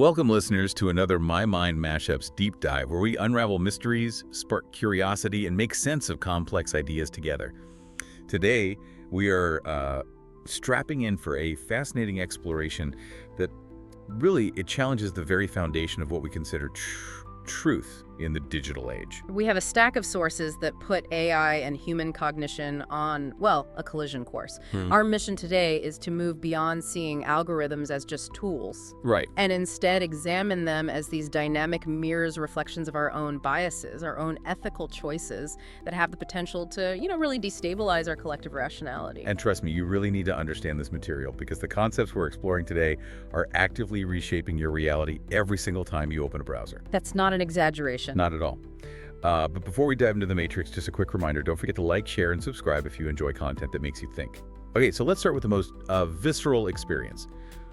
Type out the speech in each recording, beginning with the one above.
Welcome, listeners, to another My Mind MashUps deep dive where we unravel mysteries, spark curiosity, and make sense of complex ideas together. Today, we are strapping in for a fascinating exploration that really it challenges the very foundation of what we consider truth in the digital age. We have a stack of sources that put AI and human cognition on, well, a collision course. Our mission today is to move beyond seeing algorithms as just tools. Right. And instead examine them as these dynamic mirrors, reflections of our own biases, our own ethical choices that have the potential to, really destabilize our collective rationality. And trust me, you really need to understand this material because the concepts we're exploring today are actively reshaping your reality every single time you open a browser. That's not an exaggeration. Not at all. But before we dive into the matrix, just a quick reminder, don't forget to like, share, and subscribe if you enjoy content that makes you think. Okay, so let's start with the most visceral experience,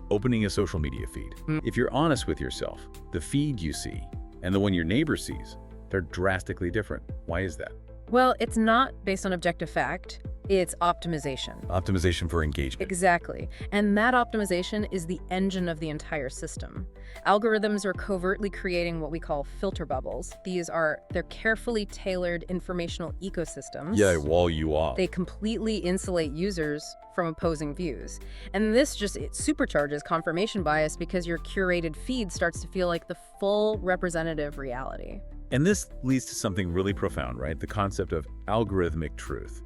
opening a social media feed. If you're honest with yourself, the feed you see and the one your neighbor sees, they're drastically different. Why is that? Well, it's not based on objective fact. It's optimization. Optimization for engagement. Exactly. And that optimization is the engine of the entire system. Algorithms are covertly creating what we call filter bubbles. They're carefully tailored informational ecosystems. Yeah, wall you off. They completely insulate users from opposing views. And it supercharges confirmation bias because your curated feed starts to feel like the full representative reality. And this leads to something really profound, right? The concept of algorithmic truth.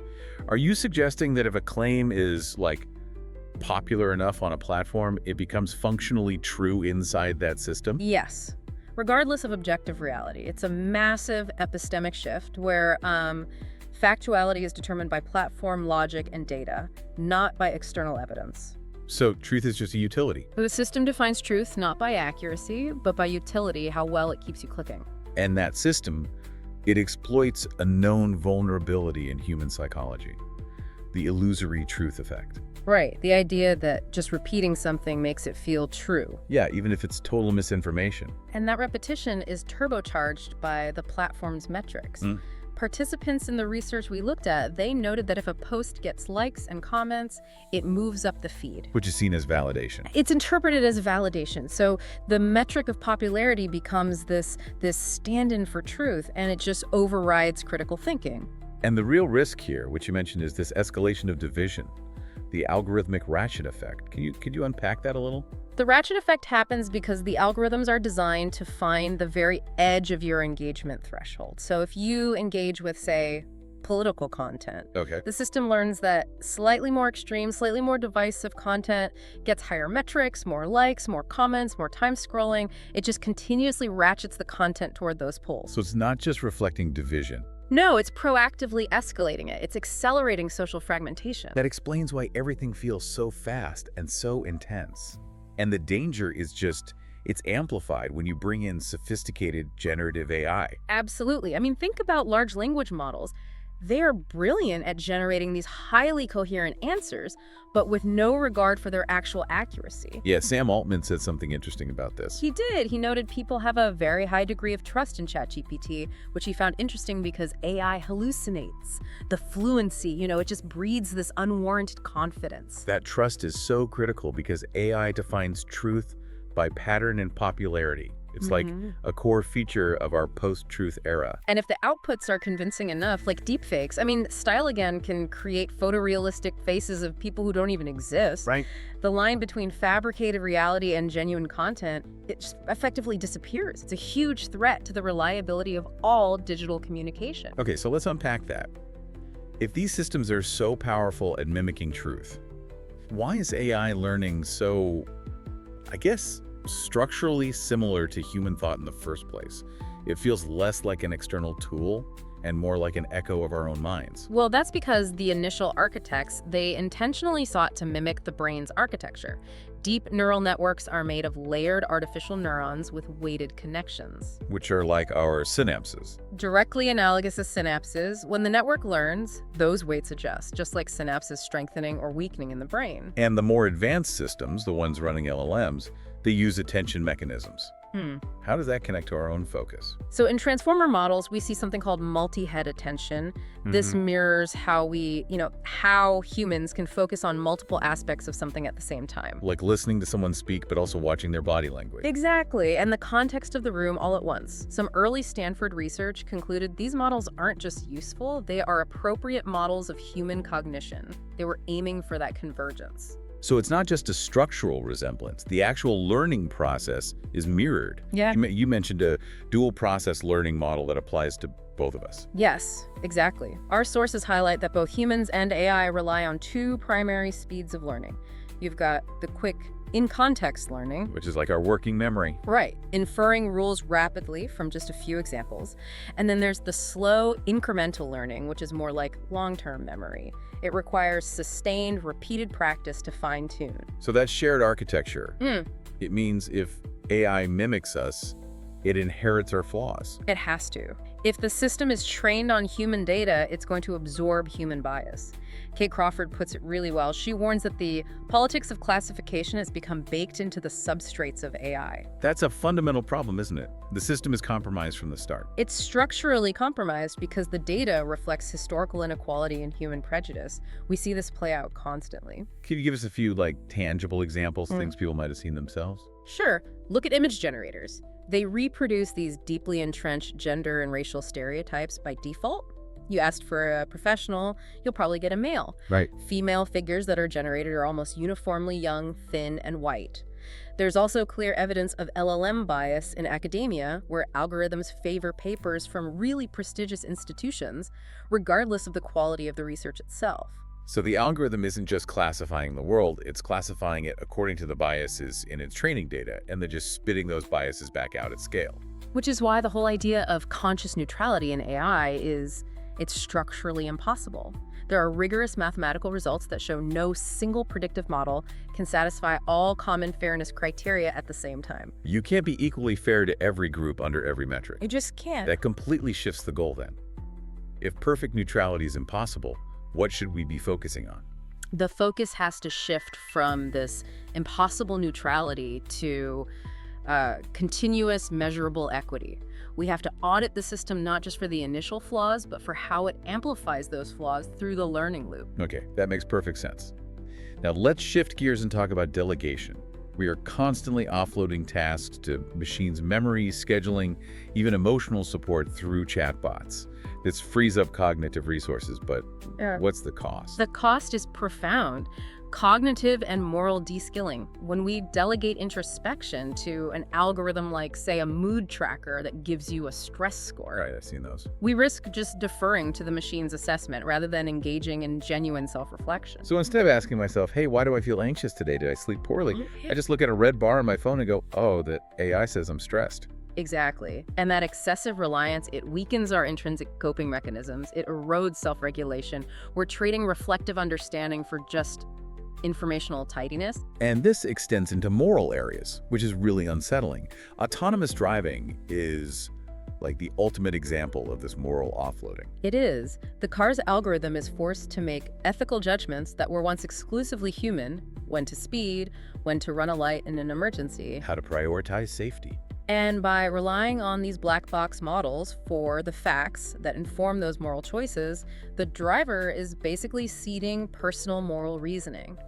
Are you suggesting that if a claim is, popular enough on a platform, it becomes functionally true inside that system? Yes. Regardless of objective reality. It's a massive epistemic shift where factuality is determined by platform logic and data, not by external evidence. So truth is just a utility. The system defines truth not by accuracy, but by utility, how well it keeps you clicking. And that system, it exploits a known vulnerability in human psychology, the illusory truth effect. Right, the idea that just repeating something makes it feel true. Yeah, even if it's total misinformation. And that repetition is turbocharged by the platform's metrics. Participants in the research we looked at, they noted that if a post gets likes and comments, it moves up the feed. Which is seen as validation. It's interpreted as validation. So the metric of popularity becomes this stand-in for truth, and it just overrides critical thinking. And the real risk here, which you mentioned, is this escalation of division, the algorithmic ratchet effect. Could you unpack that a little? The ratchet effect happens because the algorithms are designed to find the very edge of your engagement threshold. So if you engage with, say, political content, the system learns that slightly more extreme, slightly more divisive content gets higher metrics, more likes, more comments, more time scrolling. It just continuously ratchets the content toward those poles. So it's not just reflecting division. No, it's proactively escalating it. It's accelerating social fragmentation. That explains why everything feels so fast and so intense. And the danger is it's amplified when you bring in sophisticated generative AI. Absolutely. I mean, think about large language models. They are brilliant at generating these highly coherent answers, but with no regard for their actual accuracy. Yeah, Sam Altman said something interesting about this. He did. He noted people have a very high degree of trust in ChatGPT, which he found interesting because AI hallucinates. The fluency, it just breeds this unwarranted confidence. That trust is so critical because AI defines truth by pattern and popularity. It's like a core feature of our post-truth era. And if the outputs are convincing enough, like deepfakes, Style Again can create photorealistic faces of people who don't even exist. Right. The line between fabricated reality and genuine content, it just effectively disappears. It's a huge threat to the reliability of all digital communication. Okay, so let's unpack that. If these systems are so powerful at mimicking truth, why is AI learning so, structurally similar to human thought in the first place? It feels less like an external tool and more like an echo of our own minds. Well, that's because the initial architects, they intentionally sought to mimic the brain's architecture. Deep neural networks are made of layered artificial neurons with weighted connections. Which are like our synapses. Directly analogous to synapses, when the network learns, those weights adjust, just like synapses strengthening or weakening in the brain. And the more advanced systems, the ones running LLMs, They use attention mechanisms. How does that connect to our own focus? So in transformer models, we see something called multi-head attention. This mirrors how how humans can focus on multiple aspects of something at the same time. Like listening to someone speak, but also watching their body language. Exactly, and the context of the room all at once. Some early Stanford research concluded these models aren't just useful, they are appropriate models of human cognition. They were aiming for that convergence. So it's not just a structural resemblance. The actual learning process is mirrored. Yeah. You mentioned a dual process learning model that applies to both of us. Yes, exactly. Our sources highlight that both humans and AI rely on two primary speeds of learning. You've got the quick in-context learning, which is like our working memory. Right, inferring rules rapidly from just a few examples. And then there's the slow incremental learning, which is more like long-term memory. It requires sustained, repeated practice to fine-tune. So that's shared architecture. It means if AI mimics us, it inherits our flaws. It has to. If the system is trained on human data, it's going to absorb human bias. Kate Crawford puts it really well. She warns that the politics of classification has become baked into the substrates of AI. That's a fundamental problem, isn't it? The system is compromised from the start. It's structurally compromised because the data reflects historical inequality and human prejudice. We see this play out constantly. Can you give us a few, tangible examples, things people might have seen themselves? Sure. Look at image generators. They reproduce these deeply entrenched gender and racial stereotypes by default. You asked for a professional, you'll probably get a male. Right. Female figures that are generated are almost uniformly young, thin, and white. There's also clear evidence of LLM bias in academia, where algorithms favor papers from really prestigious institutions, regardless of the quality of the research itself. So the algorithm isn't just classifying the world, it's classifying it according to the biases in its training data, and then just spitting those biases back out at scale. Which is why the whole idea of conscious neutrality in AI it's structurally impossible. There are rigorous mathematical results that show no single predictive model can satisfy all common fairness criteria at the same time. You can't be equally fair to every group under every metric. You just can't. That completely shifts the goal then. If perfect neutrality is impossible, what should we be focusing on? The focus has to shift from this impossible neutrality to continuous measurable equity. We have to audit the system not just for the initial flaws, but for how it amplifies those flaws through the learning loop. Okay, that makes perfect sense. Now let's shift gears and talk about delegation. We are constantly offloading tasks to machines' memory, scheduling, even emotional support through chatbots. This frees up cognitive resources, but what's the cost? The cost is profound. Cognitive and moral deskilling. When we delegate introspection to an algorithm like, say, a mood tracker that gives you a stress score. Right, I've seen those. We risk just deferring to the machine's assessment rather than engaging in genuine self-reflection. So instead of asking myself, hey, why do I feel anxious today? Did I sleep poorly? I just look at a red bar on my phone and go, oh, the AI says I'm stressed. Exactly. And that excessive reliance, it weakens our intrinsic coping mechanisms. It erodes self-regulation. We're trading reflective understanding for just informational tidiness. And this extends into moral areas, which is really unsettling. Autonomous driving is like the ultimate example of this moral offloading. It is. The car's algorithm is forced to make ethical judgments that were once exclusively human: when to speed, when to run a light in an emergency, how to prioritize safety. And by relying on these black box models for the facts that inform those moral choices, the driver is basically ceding personal moral reasoning.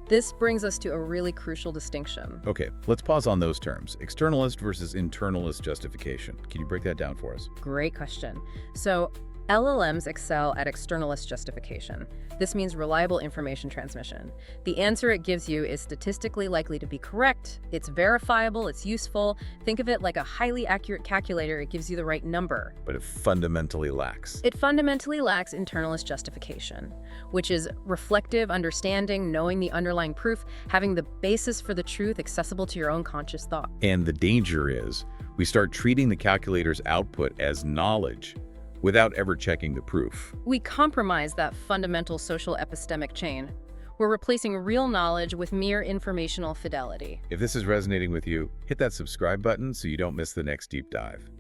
This brings us to a really crucial distinction. Okay, let's pause on those terms. Externalist versus internalist justification. Can you break that down for us? Great question. So LLMs excel at externalist justification. This means reliable information transmission. The answer it gives you is statistically likely to be correct, it's verifiable, it's useful. Think of it like a highly accurate calculator. It gives you the right number. But it fundamentally lacks. It fundamentally lacks internalist justification, which is reflective understanding, knowing the underlying proof, having the basis for the truth accessible to your own conscious thought. And the danger is we start treating the calculator's output as knowledge without ever checking the proof. We compromise that fundamental social epistemic chain. We're replacing real knowledge with mere informational fidelity. If this is resonating with you, hit that subscribe button so you don't miss the next deep dive.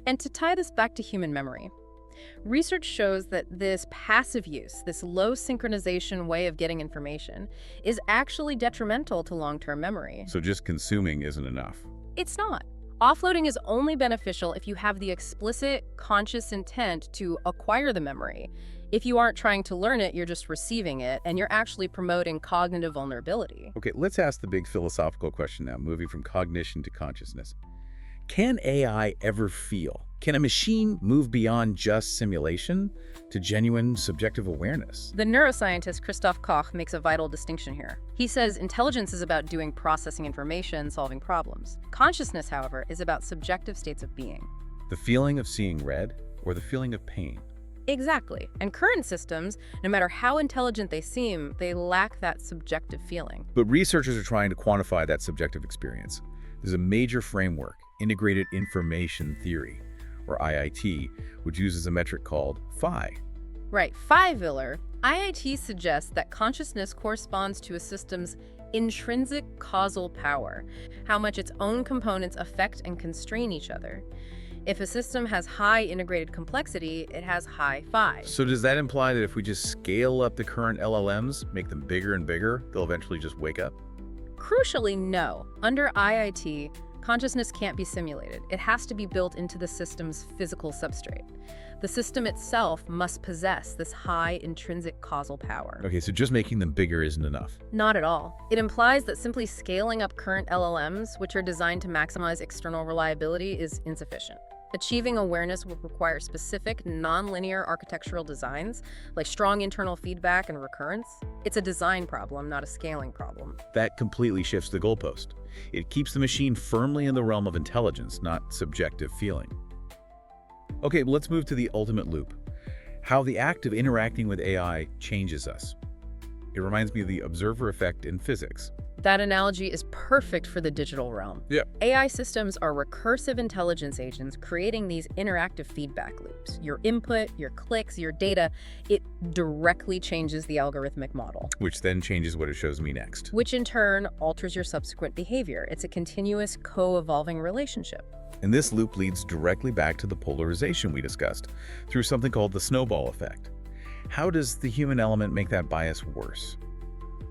And to tie this back to human memory, Research shows that this passive use, this low synchronization way of getting information, is actually detrimental to long-term memory. So just consuming isn't enough. It's not. Offloading is only beneficial if you have the explicit, conscious intent to acquire the memory. If you aren't trying to learn it, you're just receiving it, and you're actually promoting cognitive vulnerability. Okay, let's ask the big philosophical question now, moving from cognition to consciousness. Can AI ever feel? Can a machine move beyond just simulation to genuine subjective awareness? The neuroscientist Christoph Koch makes a vital distinction here. He says intelligence is about doing processing information, solving problems. Consciousness, however, is about subjective states of being. The feeling of seeing red or the feeling of pain? Exactly. And current systems, no matter how intelligent they seem, they lack that subjective feeling. But researchers are trying to quantify that subjective experience. There's a major framework, Integrated Information Theory, or IIT, which uses a metric called phi. Right, phi-Viller. IIT suggests that consciousness corresponds to a system's intrinsic causal power, how much its own components affect and constrain each other. If a system has high integrated complexity, it has high phi. So does that imply that if we just scale up the current LLMs, make them bigger and bigger, they'll eventually just wake up? Crucially, no. Under IIT, consciousness can't be simulated. It has to be built into the system's physical substrate. The system itself must possess this high intrinsic causal power. Okay, so just making them bigger isn't enough. Not at all. It implies that simply scaling up current LLMs, which are designed to maximize external reliability, is insufficient. Achieving awareness will require specific, nonlinear architectural designs, like strong internal feedback and recurrence. It's a design problem, not a scaling problem. That completely shifts the goalpost. It keeps the machine firmly in the realm of intelligence, not subjective feeling. Okay, let's move to the ultimate loop. How the act of interacting with AI changes us. It reminds me of the observer effect in physics. That analogy is perfect for the digital realm. Yeah. AI systems are recursive intelligence agents creating these interactive feedback loops. Your input, your clicks, your data, it directly changes the algorithmic model. Which then changes what it shows me next. Which in turn alters your subsequent behavior. It's a continuous co-evolving relationship. And this loop leads directly back to the polarization we discussed through something called the snowball effect. How does the human element make that bias worse?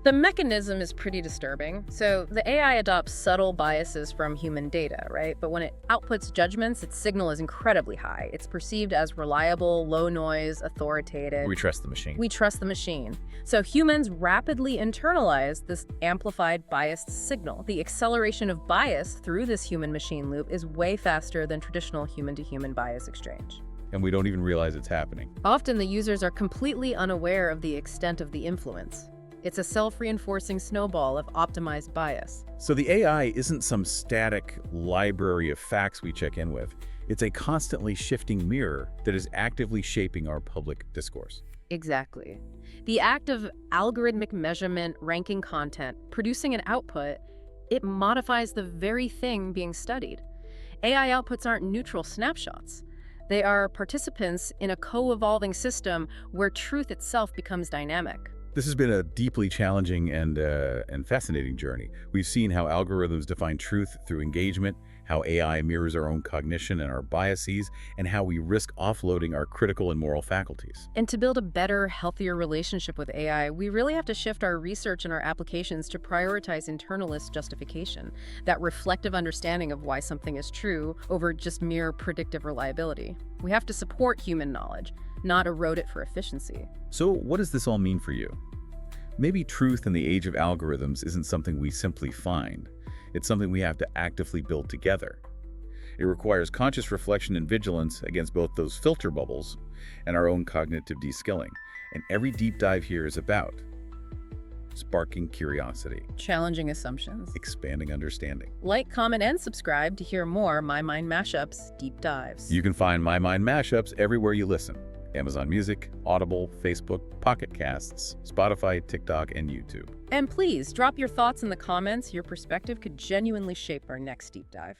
The mechanism is pretty disturbing. So the AI adopts subtle biases from human data, right? But when it outputs judgments, its signal is incredibly high. It's perceived as reliable, low noise, authoritative. We trust the machine. We trust the machine. So humans rapidly internalize this amplified biased signal. The acceleration of bias through this human-machine loop is way faster than traditional human-to-human bias exchange. And we don't even realize it's happening. Often the users are completely unaware of the extent of the influence. It's a self-reinforcing snowball of optimized bias. So the AI isn't some static library of facts we check in with. It's a constantly shifting mirror that is actively shaping our public discourse. Exactly. The act of algorithmic measurement, ranking content, producing an output, it modifies the very thing being studied. AI outputs aren't neutral snapshots. They are participants in a co-evolving system where truth itself becomes dynamic. This has been a deeply challenging and fascinating journey. We've seen how algorithms define truth through engagement, how AI mirrors our own cognition and our biases, and how we risk offloading our critical and moral faculties. And to build a better, healthier relationship with AI, we really have to shift our research and our applications to prioritize internalist justification, that reflective understanding of why something is true over just mere predictive reliability. We have to support human knowledge, not erode it for efficiency. So what does this all mean for you? Maybe truth in the age of algorithms isn't something we simply find. It's something we have to actively build together. It requires conscious reflection and vigilance against both those filter bubbles and our own cognitive deskilling. And every deep dive here is about sparking curiosity, challenging assumptions, expanding understanding. Like, comment, and subscribe to hear more My Mind Mashups deep dives. You can find My Mind Mashups everywhere you listen. Amazon Music, Audible, Facebook, Pocket Casts, Spotify, TikTok, and YouTube. And please, drop your thoughts in the comments. Your perspective could genuinely shape our next deep dive.